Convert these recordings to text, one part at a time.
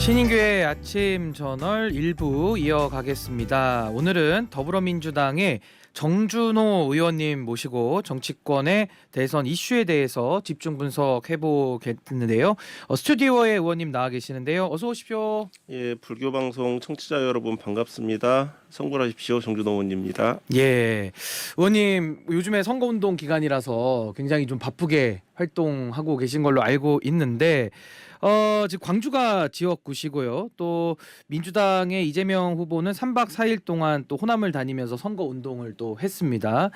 신인교의 아침 저널 1부 이어가겠습니다. 오늘은 더불어민주당의 정준호 의원님 모시고 정치권의 대선 이슈에 대해서 집중 분석해보겠는데요. 스튜디오에 의원님 나와 계시는데요. 어서 오십시오. 예, 불교방송 청취자 여러분 반갑습니다. 성불하십시오. 정준호 의원입니다. 예, 의원님 요즘에 선거운동 기간이라서 굉장히 좀 바쁘게 활동하고 계신 걸로 알고 있는데 지금 광주가 지역구시고요. 또 민주당의 이재명 후보는 3박 4일 동안 또 호남을 다니면서 선거 운동을 또 했습니다.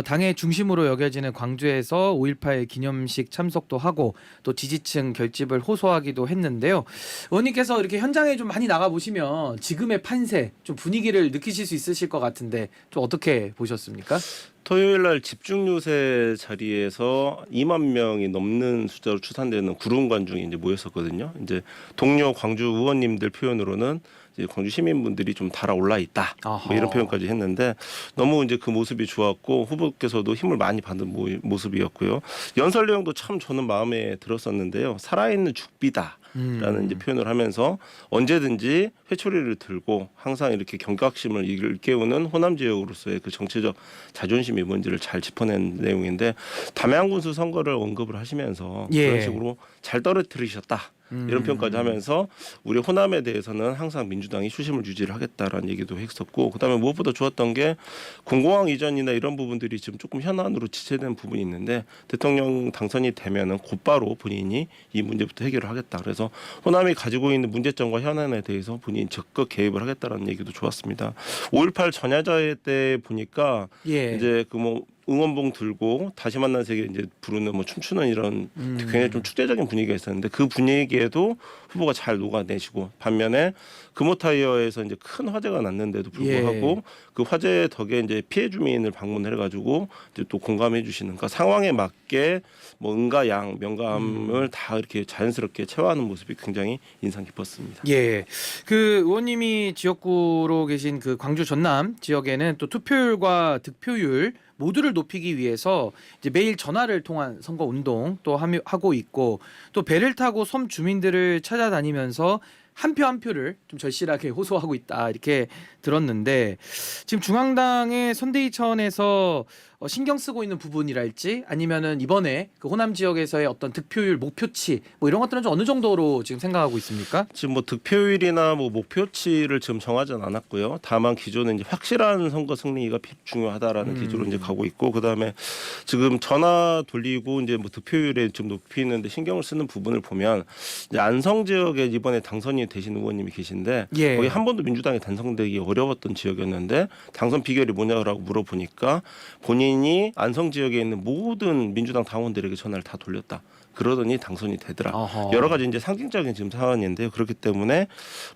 당의 중심으로 여겨지는 광주에서 5.18 기념식 참석도 하고 또 지지층 결집을 호소하기도 했는데요. 의원님께서 이렇게 현장에 좀 많이 나가 보시면 지금의 판세, 좀 분위기를 느끼실 수 있으실 것 같은데 좀 어떻게 보셨습니까? 토요일 날 집중 유세 자리에서 2만 명이 넘는 숫자로 추산되는 구름 관중이 이제 모였었거든요. 이제 동료 광주 의원님들 표현으로는 이제 광주 시민분들이 좀 달아올라 있다. 뭐 이런 표현까지 했는데 너무 이제 그 모습이 좋았고 후보께서도 힘을 많이 받은 모습이었고요. 연설 내용도 참 저는 마음에 들었었는데요. 살아있는 죽비다. 라는 이제 표현을 하면서 언제든지 회초리를 들고 항상 이렇게 경각심을 일깨우는 호남 지역으로서의 그 정치적 자존심이 뭔지를 잘 짚어낸 내용인데 담양군수 선거를 언급을 하시면서 그런 식으로 잘 떨어뜨리셨다. 이런 표현까지 하면서 우리 호남에 대해서는 항상 민주당이 수심을 유지를 하겠다라는 얘기도 했었고 그다음에 무엇보다 좋았던 게 공공항 이전이나 이런 부분들이 지금 조금 현안으로 지체된 부분이 있는데 대통령 당선이 되면은 곧바로 본인이 이 문제부터 해결을 하겠다. 그래서 호남이 가지고 있는 문제점과 현안에 대해서 본인이 적극 개입을 하겠다라는 얘기도 좋았습니다. 5.18 전야자회 때 보니까 이제 그 뭐 응원봉 들고 다시 만난 세계 이제 부르는 뭐 춤추는 이런 굉장히 좀 축제적인 분위기가 있었는데 그 분위기에도 후보가 잘 녹아내시고 반면에 금호타이어에서 이제 큰 화재가 났는데도 불구하고 그 화재 덕에 이제 피해 주민을 방문해 가지고 이제 또 공감해 주시는 그러니까 상황에 맞게 뭐 응가 양 명감을 다 이렇게 자연스럽게 체화하는 모습이 굉장히 인상 깊었습니다. 예, 그 의원님이 지역구로 계신 그 광주 전남 지역에는 또 투표율과 득표율 모두를 높이기 위해서 이제 매일 전화를 통한 선거 운동 또 하고 있고 또 배를 타고 섬 주민들을 찾아다니면서 한 표 한 표를 좀 절실하게 호소하고 있다 이렇게 들었는데 지금 중앙당의 선대위 차원에서 신경 쓰고 있는 부분이랄지 아니면은 이번에 그 호남 지역에서의 어떤 득표율 목표치 뭐 이런 것들은 좀 어느 정도로 지금 생각하고 있습니까? 지금 뭐 득표율이나 뭐 목표치를 지금 정하지는 않았고요. 다만 기존에 이제 확실한 선거 승리가 중요하다라는 기조로 이제 가고 있고 그다음에 지금 전화 돌리고 이제 뭐 득표율에 좀 높이는데 신경을 쓰는 부분을 보면 이제 안성 지역에 이번에 당선이 되신 의원님이 계신데 거기 한 번도 민주당이 당선되기 어려웠던 지역이었는데 당선 비결이 뭐냐라고 물어보니까 본인이 안성 지역에 있는 모든 민주당 당원들에게 전화를 다 돌렸다. 그러더니 당선이 되더라. 여러 가지 이제 상징적인 지금 상황인데요. 그렇기 때문에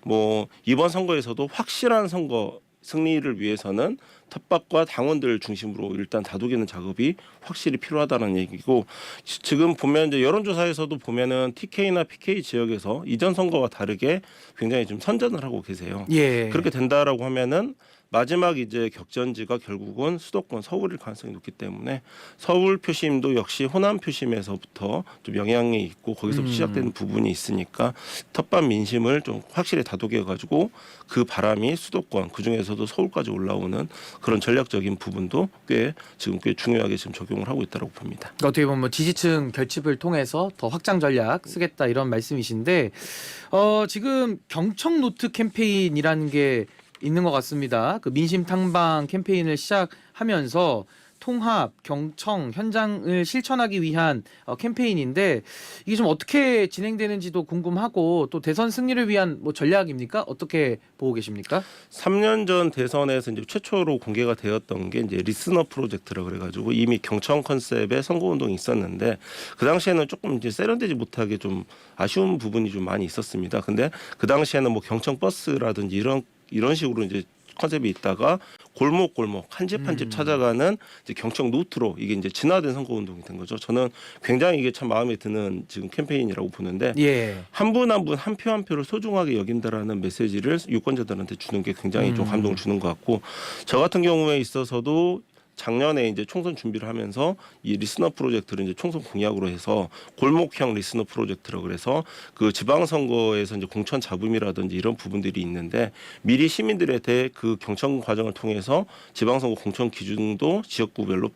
뭐 이번 선거에서도 확실한 선거 승리를 위해서는 텃밭과 당원들 중심으로 일단 다독이는 작업이 확실히 필요하다는 얘기고 지금 보면 이제 여론조사에서도 보면은 TK나 PK 지역에서 이전 선거와 다르게 굉장히 좀 선전을 하고 계세요. 그렇게 된다라고 하면은 마지막 이제 격전지가 결국은 수도권 서울일 가능성이 높기 때문에 서울 표심도 역시 호남 표심에서부터 좀 영향이 있고 거기서부터 시작되는 부분이 있으니까 텃밭 민심을 좀 확실히 다독여 가지고 그 바람이 수도권 그중에서도 서울까지 올라오는 그런 전략적인 부분도 꽤 중요하게 지금 적용을 하고 있다고 봅니다. 어떻게 보면 뭐 지지층 결집을 통해서 더 확장 전략 쓰겠다 이런 말씀이신데 지금 경청 노트 캠페인이라는 게 있는 것 같습니다. 그 민심 탐방 캠페인을 시작하면서 통합, 경청, 현장을 실천하기 위한 캠페인인데 이게 좀 어떻게 진행되는지도 궁금하고 또 대선 승리를 위한 뭐 전략입니까? 어떻게 보고 계십니까? 3년 전 대선에서 이제 최초로 공개가 되었던 게 이제 리스너 프로젝트라 그래가지고 이미 경청 컨셉의 선거운동이 있었는데 그 당시에는 조금 이제 세련되지 못하게 좀 아쉬운 부분이 좀 많이 있었습니다. 근데 그 당시에는 뭐 경청 버스라든지 이런 식으로 이제 컨셉이 있다가 골목골목 한 집 한 집 찾아가는 이제 경청 노트로 이게 이제 진화된 선거운동이 된 거죠. 저는 굉장히 이게 참 마음에 드는 지금 캠페인이라고 보는데 한 분 한 분 한 표 한 표를 소중하게 여긴다라는 메시지를 유권자들한테 주는 게 굉장히 좀 감동을 주는 것 같고 저 같은 경우에 있어서도 작년에 이제 총선 준비를 하면서 이 리스너 프로젝트를 이제 총선 공약으로 해서 골목형 리스너 프로젝트라고 그래서 그 지방선거에서 이제 공천 잡음이라든지 이런 부분들이 있는데 미리 시민들에 대해 그 경청 과정을 통해서 지방선거 공천 기준도 지역구별로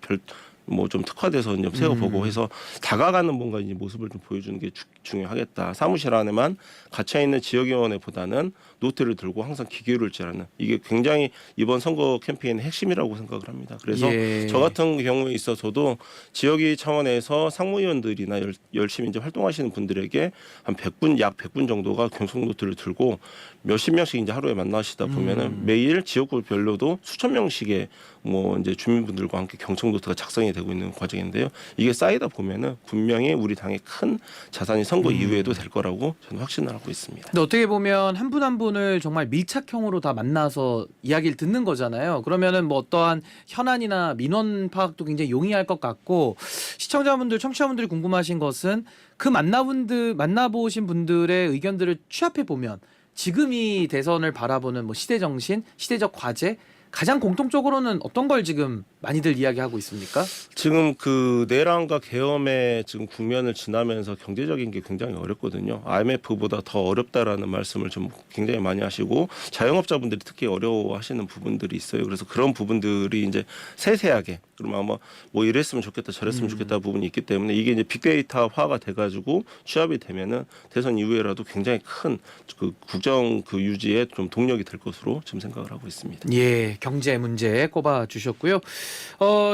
뭐 좀 특화돼서 이제 세워보고 해서 다가가는 뭔가 이제 모습을 좀 보여주는 게 중요하겠다. 사무실 안에만 갇혀 있는 지역위원회보다는 노트를 들고 항상 귀 기울일 줄 아는 이게 굉장히 이번 선거 캠페인의 핵심이라고 생각을 합니다. 그래서 예. 저 같은 경우에 있어서도 지역위 차원에서 상무위원들이나 열심히 이제 활동하시는 분들에게 한 100분 약 100분 정도가 경청 노트를 들고 몇십 명씩 이제 하루에 만나시다 보면은 매일 지역구별로도 수천 명씩의 뭐 이제 주민분들과 함께 경청 노트가 작성이 되고 있는 과정인데요. 이게 쌓이다 보면은 분명히 우리 당의 큰 자산이 선거 이후에도 될 거라고 저는 확신을 하고 있습니다. 근데 어떻게 보면 한 분 한 분을 정말 밀착형으로 다 만나서 이야기를 듣는 거잖아요. 그러면은 뭐 어떠한 현안이나 민원 파악도 굉장히 용이할 것 같고 시청자분들, 청취자분들이 궁금하신 것은 그 만나보신 분들의 의견들을 취합해 보면 지금 이 대선을 바라보는 뭐 시대 정신, 시대적 과제 가장 공통적으로는 어떤 걸 지금 많이들 이야기하고 있습니까? 지금 그 내란과 계엄의 지금 국면을 지나면서 경제적인 게 굉장히 어렵거든요. IMF보다 더 어렵다라는 말씀을 좀 굉장히 많이 하시고 자영업자분들이 특히 어려워하시는 부분들이 있어요. 그래서 그런 부분들이 이제 세세하게 그러면 아마 뭐 이랬으면 좋겠다 저랬으면 좋겠다 부분이 있기 때문에 이게 이제 빅데이터화가 돼가지고 취합이 되면은 대선 이후에라도 굉장히 큰 그 국정 그 유지에 좀 동력이 될 것으로 지금 생각을 하고 있습니다. 예, 경제 문제 꼽아 주셨고요.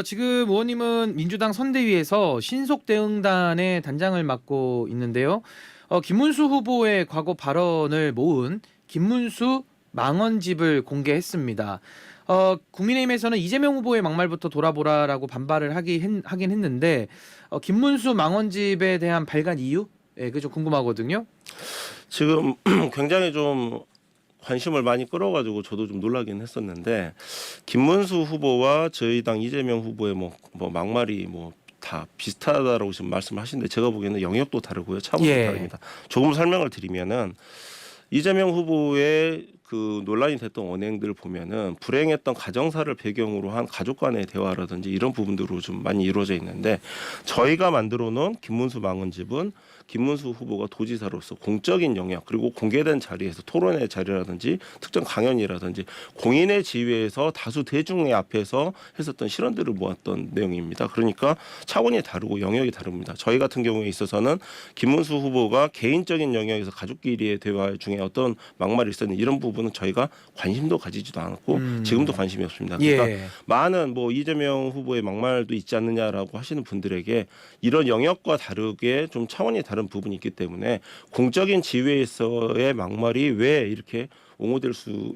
지금 의원님은 민주당 선대위에서 신속대응단의 단장을 맡고 있는데요. 김문수 후보의 과거 발언을 모은 김문수 망언집을 공개했습니다. 국민의힘에서는 이재명 후보의 막말부터 돌아보라라고 반발을 하긴 했는데 김문수 망언집에 대한 발간 이유? 예, 그게 좀 궁금하거든요. 지금 굉장히 좀 관심을 많이 끌어가지고 저도 좀 놀라긴 했었는데 김문수 후보와 저희 당 이재명 후보의 뭐 막말이 뭐 다 비슷하다라고 지금 말씀하시는데 제가 보기에는 영역도 다르고요 차원도 예. 다릅니다. 조금 설명을 드리면은 이재명 후보의 그 논란이 됐던 언행들을 보면은 불행했던 가정사를 배경으로 한 가족 간의 대화라든지 이런 부분들로 좀 많이 이루어져 있는데 저희가 만들어 놓은 김문수 망언집은 김문수 후보가 도지사로서 공적인 영역 그리고 공개된 자리에서 토론회 자리라든지 특정 강연이라든지 공인의 지위에서 다수 대중의 앞에서 했었던 실언들을 모았던 내용입니다. 그러니까 차원이 다르고 영역이 다릅니다. 저희 같은 경우에 있어서는 김문수 후보가 개인적인 영역에서 가족끼리의 대화 중에 어떤 막말이 있었는지 이런 부분은 저희가 관심도 가지지도 않았고 지금도 관심이 없습니다. 그러니까 예. 많은 뭐 이재명 후보의 막말도 있지 않느냐라고 하시는 분들에게 이런 영역과 다르게 좀 차원이 다른 부분이 있기 때문에 공적인 지위에서의 막말이 왜 이렇게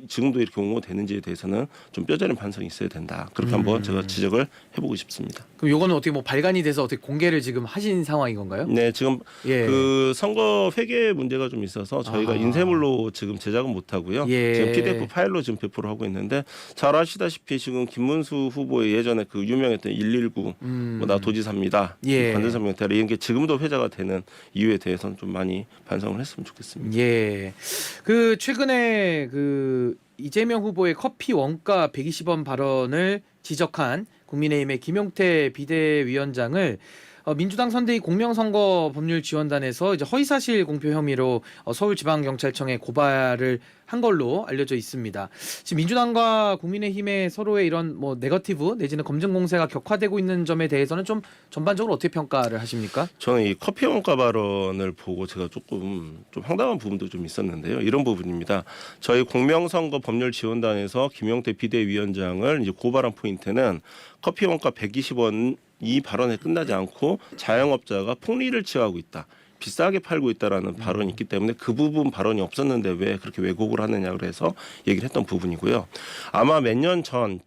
지금도 이렇게 옹호되는지에 대해서는 좀 뼈저린 반성이 있어야 된다. 그렇게 한번 제가 지적을 해보고 싶습니다. 그럼 요거는 어떻게 뭐 발간이 돼서 어떻게 공개를 지금 하신 상황인 건가요? 네, 지금 예. 그 선거 회계 문제가 좀 있어서 저희가 인쇄물로 지금 제작은 못 하고요. 예. 지금 PDF 파일로 지금 배포를 하고 있는데 잘 아시다시피 지금 김문수 후보의 예전에 그 유명했던 119, 뭐 나 도지사입니다. 예. 관전선명 대라 이런 게 지금도 회자가 되는 이유에 대해서는 좀 많이 반성을 했으면 좋겠습니다. 예. 그 최근에 그 이재명 후보의 커피 원가 120원 발언을 지적한 국민의힘의 김용태 비대위원장을 민주당 선대위 공명선거법률지원단에서 이제 허위사실 공표 혐의로 서울지방경찰청에 고발을 한 걸로 알려져 있습니다. 지금 민주당과 국민의힘의 서로의 이런 뭐 네거티브 내지는 검증 공세가 격화되고 있는 점에 대해서는 좀 전반적으로 어떻게 평가를 하십니까? 저는 이 커피 원가 발언을 보고 제가 조금 좀 황당한 부분도 좀 있었는데요. 이런 부분입니다. 저희 공명선거법률지원단에서 김용태 비대위원장을 이제 고발한 포인트는 커피 원가 120원 이 발언에 끝나지 않고 자영업자가 폭리를 취하고 있다. 비싸게 팔고 있다라는 발언이 있기 때문에 그 부분 발언이 없었는데 왜 그렇게 왜곡을 하느냐 그래서 얘기를 했던 부분이고요. 아마 몇 년 전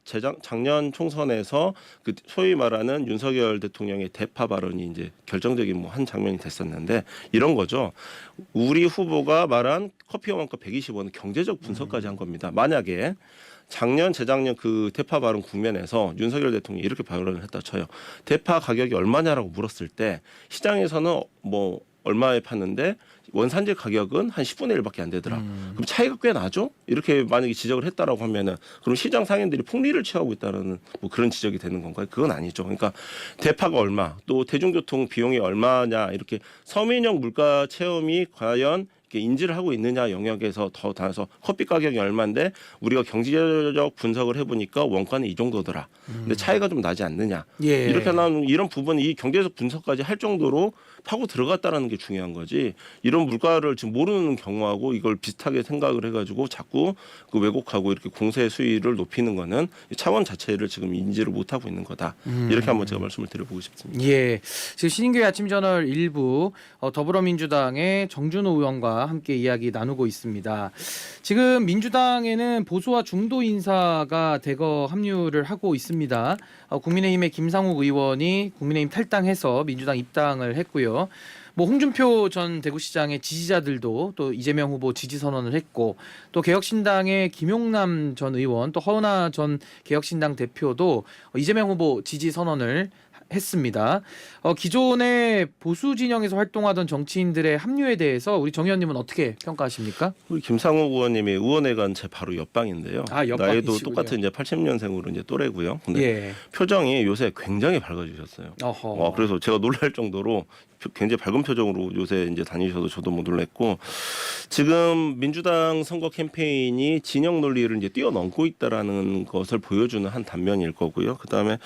작년 총선에서 그 소위 말하는 윤석열 대통령의 대파 발언이 이제 결정적인 뭐 한 장면이 됐었는데 이런 거죠. 우리 후보가 말한 커피 원가 120원은 경제적 분석까지 한 겁니다. 만약에 작년 재작년 그 대파 발언 국면에서 윤석열 대통령이 이렇게 발언을 했다 쳐요. 대파 가격이 얼마냐라고 물었을 때 시장에서는 뭐 얼마에 팠는데 원산지 가격은 한 10분의 1밖에 안 되더라. 그럼 차이가 꽤 나죠? 이렇게 만약에 지적을 했다라고 하면은 그럼 시장 상인들이 폭리를 취하고 있다는 뭐 그런 지적이 되는 건가요? 그건 아니죠. 그러니까 대파가 얼마, 또 대중교통 비용이 얼마냐 이렇게 서민형 물가 체험이 과연 인지를 하고 있느냐 영역에서 더 나서 커피 가격이 얼마인데 우리가 경제적 분석을 해보니까 원가는 이 정도더라. 근데 차이가 좀 나지 않느냐. 예. 이렇게 나는 이런 부분 이 경제적 분석까지 할 정도로 파고 들어갔다라는 게 중요한 거지. 이런 물가를 지금 모르는 경우하고 이걸 비슷하게 생각을 해가지고 자꾸 그 왜곡하고 이렇게 공세 수위를 높이는 거는 차원 자체를 지금 인지를 못하고 있는 거다. 이렇게 한번 제가 말씀을 드려보고 싶습니다. 예, 지금 신인교회 아침저널 일부 더불어민주당의 정준호 의원과 함께 이야기 나누고 있습니다. 지금 민주당에는 보수와 중도 인사가 대거 합류를 하고 있습니다. 국민의힘의 김상욱 의원이 국민의힘 탈당해서 민주당 입당을 했고요. 뭐 홍준표 전 대구시장의 지지자들도 또 이재명 후보 지지 선언을 했고, 또 개혁신당의 김용남 전 의원, 또 허은하 전 개혁신당 대표도 이재명 후보 지지 선언을 했습니다. 기존의 보수 진영에서 활동하던 정치인들의 합류에 대해서 우리 정 의원님은 어떻게 평가하십니까? 우리 김상욱 의원님이 의원회관 제 바로 옆방인데요. 나이도 옆방이시군요. 똑같은 이제 80년생으로 이제 또래고요. 근데 예. 표정이 요새 굉장히 밝아지셨어요. 어허. 그래서 제가 놀랄 정도로 굉장히 밝은 표정으로 요새 이제 다니셔서 저도 뭐 놀랬고, 지금 민주당 선거 캠페인이 진영 논리를 이제 뛰어넘고 있다라는 것을 보여주는 한 단면일 거고요. 그다음에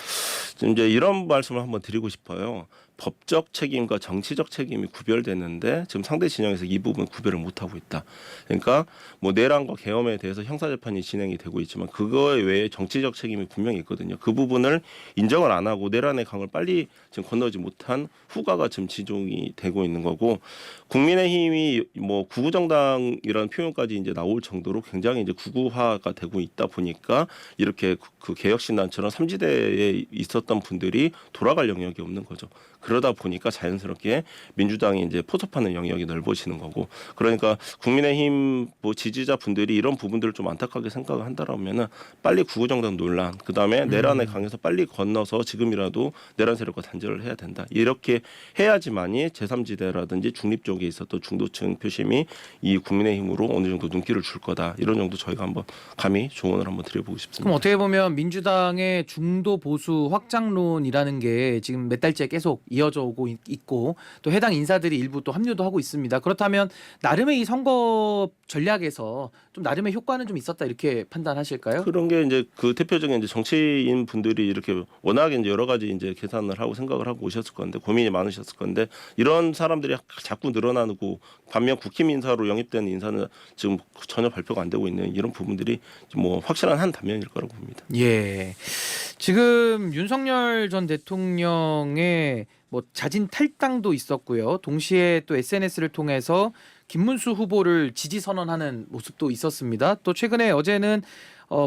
이제 이런 말씀을 한번 드리고 싶어요. 법적 책임과 정치적 책임이 구별되는데 지금 상대 진영에서 이 부분 구별을 못 하고 있다. 그러니까 뭐 내란과 계엄에 대해서 형사 재판이 진행이 되고 있지만 그거 외에 정치적 책임이 분명히 있거든요. 그 부분을 인정을 안 하고 내란의 강을 빨리 지금 건너지 못한 후가가 지금 지종이 되고 있는 거고, 국민의힘이 뭐 구구정당이라는 표현까지 이제 나올 정도로 굉장히 이제 구구화가 되고 있다 보니까 이렇게 그 개혁신당처럼 삼지대에 있었던 분들이 돌아갈 영역이 없는 거죠. 그러다 보니까 자연스럽게 민주당이 이제 포섭하는 영역이 넓어지는 거고, 그러니까 국민의힘 뭐 지지자 분들이 이런 부분들을 좀 안타깝게 생각을 한다라면은 빨리 구구정당 논란, 그 다음에 내란의 강에서 빨리 건너서 지금이라도 내란 세력과 단절을 해야 된다. 이렇게 해야지만이 제3지대라든지 중립 쪽에 있었던 중도층 표심이 이 국민의힘으로 어느 정도 눈길을 줄 거다. 이런 정도 저희가 한번 감히 조언을 한번 드려보고 싶습니다. 그럼 어떻게 보면 민주당의 중도 보수 확장론이라는 게 지금 몇 달째 계속 이어져 오고 있고, 또 해당 인사들이 일부 또 합류도 하고 있습니다. 그렇다면 나름의 이 선거 전략에서 좀 나름의 효과는 좀 있었다 이렇게 판단하실까요? 그런 게 이제 그 대표적인 이제 정치인 분들이 이렇게 워낙에 이제 여러 가지 이제 계산을 하고 생각을 하고 오셨을 건데 고민이 많으셨을 건데, 이런 사람들이 자꾸 늘어나고 반면 국힘 인사로 영입되는 인사는 지금 전혀 발표가 안 되고 있는 이런 부분들이 뭐 확실한 한 단면일 거라고 봅니다. 예. 지금 윤석열 전 대통령의 뭐 자진 탈당도 있었고요. 동시에 또 SNS를 통해서 김문수 후보를 지지 선언하는 모습도 있었습니다. 또 최근에 어제는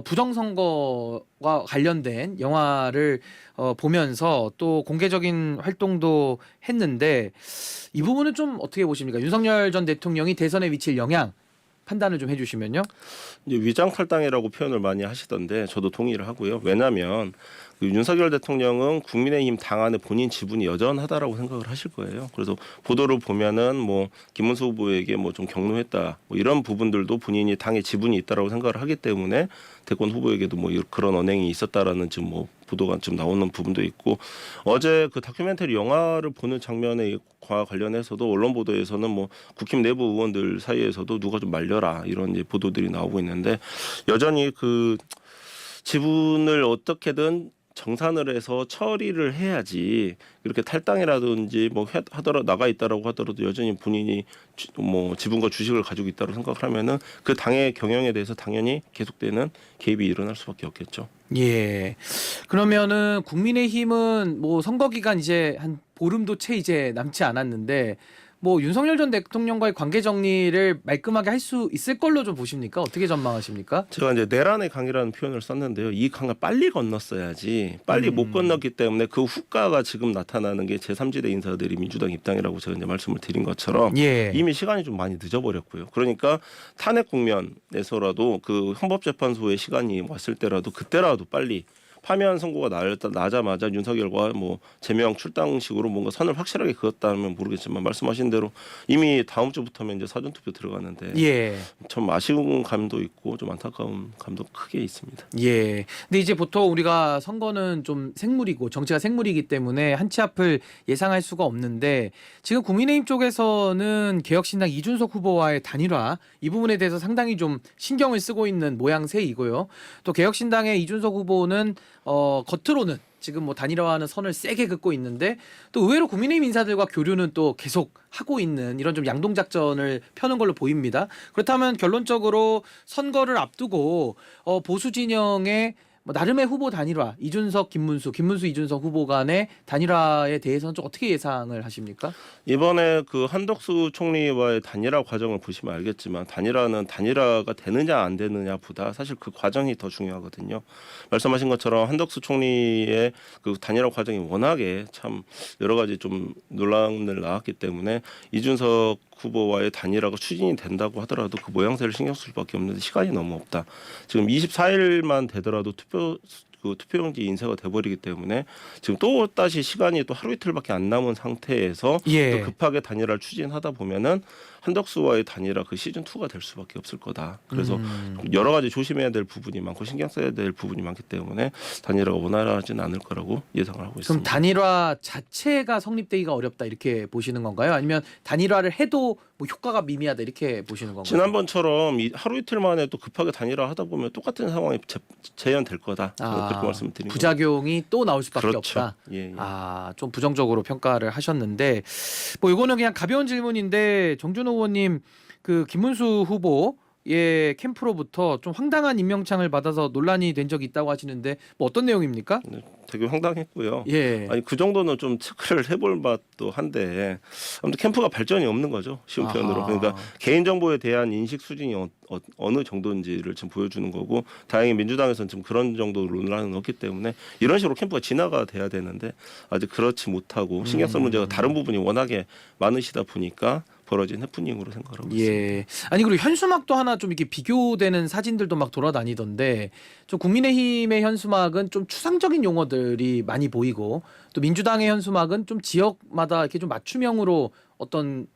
부정선거와 관련된 영화를 보면서 또 공개적인 활동도 했는데, 이 부분은 좀 어떻게 보십니까? 윤석열 전 대통령이 대선에 미칠 영향 판단을 좀 해주시면요. 이제 위장 탈당이라고 표현을 많이 하시던데 저도 동의를 하고요. 왜냐하면 그 윤석열 대통령은 국민의힘 당 안에 본인 지분이 여전하다라고 생각을 하실 거예요. 그래서 보도를 보면은 뭐 김문수 후보에게 뭐 좀 경로했다, 뭐 이런 부분들도 본인이 당에 지분이 있다라고 생각을 하기 때문에 대권 후보에게도 뭐 그런 언행이 있었다라는 지금 뭐 보도가 좀 나오는 부분도 있고, 어제 그 다큐멘터리 영화를 보는 장면에 과 관련해서도 언론 보도에서는 뭐 국힘 내부 의원들 사이에서도 누가 좀 말려라 이런 이제 보도들이 나오고 있는데, 여전히 그 지분을 어떻게든 정산을 해서 처리를 해야지, 이렇게 탈당이라든지 뭐 하더라도 나가 있다라고 하더라도 여전히 본인이 뭐 지분과 주식을 가지고 있다고 생각을 하면은 그 당의 경영에 대해서 당연히 계속되는 개입이 일어날 수밖에 없겠죠. 예. 그러면은 국민의힘은 뭐 선거 기간 이제 한 보름도 채 이제 남지 않았는데 뭐 윤석열 전 대통령과의 관계 정리를 말끔하게 할 수 있을 걸로 좀 보십니까? 어떻게 전망하십니까? 제가 이제 내란의 강이라는 표현을 썼는데요. 이 강을 빨리 건넜어야지 빨리 못 건넜기 때문에 그 후과가 지금 나타나는 게 제3지대 인사들이 민주당 입당이라고 제가 이제 말씀을 드린 것처럼 예. 이미 시간이 좀 많이 늦어버렸고요. 그러니까 탄핵 국면에서라도 그 헌법재판소의 시간이 왔을 때라도 그때라도 빨리 파면 선고가 나자마자 윤석열과 뭐 제명 출당식으로 뭔가 선을 확실하게 그었다면 모르겠지만 말씀하신 대로 이미 다음 주부터면 이제 사전투표 들어가는데 예. 참 아쉬운 감도 있고 좀 안타까운 감도 크게 있습니다. 예. 근데 이제 보통 우리가 선거는 좀 생물이고 정치가 생물이기 때문에 한 치 앞을 예상할 수가 없는데 지금 국민의힘 쪽에서는 개혁신당 이준석 후보와의 단일화 이 부분에 대해서 상당히 좀 신경을 쓰고 있는 모양새이고요. 또 개혁신당의 이준석 후보는 겉으로는 지금 뭐 단일화하는 선을 세게 긋고 있는데 또 의외로 국민의힘 인사들과 교류는 또 계속 하고 있는 이런 좀 양동작전을 펴는 걸로 보입니다. 그렇다면 결론적으로 선거를 앞두고 보수 진영의 뭐 나름의 후보 단일화 이준석 김문수 이준석 후보 간의 단일화에 대해서는 좀 어떻게 예상을 하십니까? 이번에 그 한덕수 총리와의 단일화 과정을 보시면 알겠지만 단일화는 단일화가 되느냐 안 되느냐보다 사실 그 과정이 더 중요하거든요. 말씀하신 것처럼 한덕수 총리의 그 단일화 과정이 워낙에 참 여러 가지 좀 논란을 낳았기 때문에 이준석 후보와의 단일화가 추진이 된다고 하더라도 그 모양새를 신경 쓸 수밖에 없는데 시간이 너무 없다. 지금 24일만 되더라도 투표용지 인쇄가 돼버리기 때문에 지금 또 다시 시간이 또 하루 이틀밖에 안 남은 상태에서 예. 또 급하게 단일화를 추진하다 보면은 한덕수와의 단일화 그 시즌 2가 될 수밖에 없을 거다. 그래서 여러 가지 조심해야 될 부분이 많고 신경 써야 될 부분이 많기 때문에 단일화가 원활하지는 않을 거라고 예상을 하고 그럼 있습니다. 단일화 자체가 성립되기가 어렵다 이렇게 보시는 건가요? 아니면 단일화를 해도 뭐 효과가 미미하다 이렇게 보시는 건가요? 지난번처럼 하루 이틀 만에 또 급하게 단일화 하다 보면 똑같은 상황이 재현될 거다. 그렇게 말씀드린 거예요. 부작용이 또 나올 수밖에 그렇죠. 없다. 예, 예. 좀 부정적으로 평가를 하셨는데 뭐 이거는 그냥 가벼운 질문인데 정준호 의원님 그 김문수 후보의 캠프로부터 좀 황당한 임명장을 받아서 논란이 된 적이 있다고 하시는데 뭐 어떤 내용입니까? 네, 되게 황당했고요. 예. 아니 그 정도는 좀 체크를 해볼 맛도 한데 아무튼 캠프가 발전이 없는 거죠. 쉬운 표현으로. 그러니까 개인 정보에 대한 인식 수준이 어느 정도인지를 지금 보여주는 거고 다행히 민주당에서는 지금 그런 정도 논란은 없기 때문에 이런 식으로 캠프가 진화가 돼야 되는데 아직 그렇지 못하고 신경 쓸 문제가 다른 부분이 워낙에 많으시다 보니까 벌어진 해프닝으로 생각하고 있습니다. 예. 아니 그리고 현수막도 하나 좀 이렇게 비교되는 사진들도 막 돌아다니던데 좀 국민의힘의 현수막은 좀 추상적인 용어들이 많이 보이고 또 민주당의 현수막은 좀 지역마다 이렇게 좀 맞춤형으로 어떤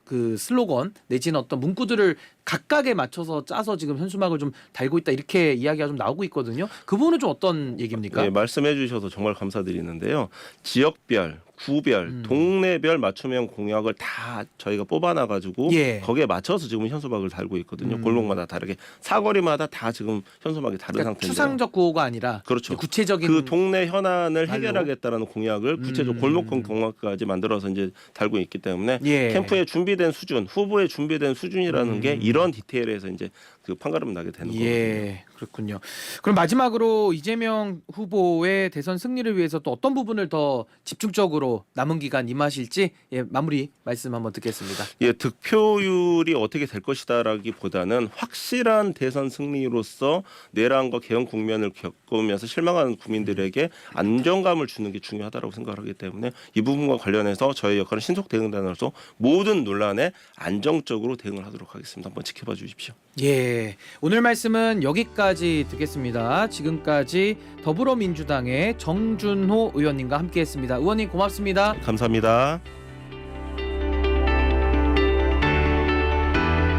그 슬로건 내지는 어떤 문구들을 각각에 맞춰서 짜서 지금 현수막을 좀 달고 있다 이렇게 이야기가 좀 나오고 있거든요. 그 부분은 좀 어떤 얘기입니까? 네, 말씀해 주셔서 정말 감사드리는데요. 지역별, 구별, 동네별 맞춤형 공약을 다 저희가 뽑아놔가지고 예. 거기에 맞춰서 지금 현수막을 달고 있거든요. 골목마다 다르게 사거리마다 다 지금 현수막이 다른 그러니까 상태인데. 추상적 구호가 아니라 그렇죠. 구체적인 그 동네 현안을 말로. 해결하겠다라는 공약을 구체적으로 골목 공약까지 만들어서 이제 달고 있기 때문에 예. 캠프에 준비된 수준, 후보에 준비된 수준이라는 게 이런 디테일에서 이제 그 판가름 나게 되는 거거든요. 예, 그렇군요. 그럼 마지막으로 이재명 후보의 대선 승리를 위해서 또 어떤 부분을 더 집중적으로 남은 기간 임하실지 마무리 말씀 한번 듣겠습니다. 예, 득표율이 어떻게 될 것이다라기보다는 확실한 대선 승리로서 내란과 개헌 국면을 겪으면서 실망하는 국민들에게 안정감을 주는 게 중요하다고 생각하기 때문에 이 부분과 관련해서 저희 역할은 신속 대응단으로서 모든 논란에 안정적으로 대응을 하도록 하겠습니다. 한번 지켜봐 주십시오. 예, 오늘 말씀은 여기까지 듣겠습니다. 지금까지 더불어민주당의 정준호 의원님과 함께했습니다. 의원님 고맙습니다. 감사합니다.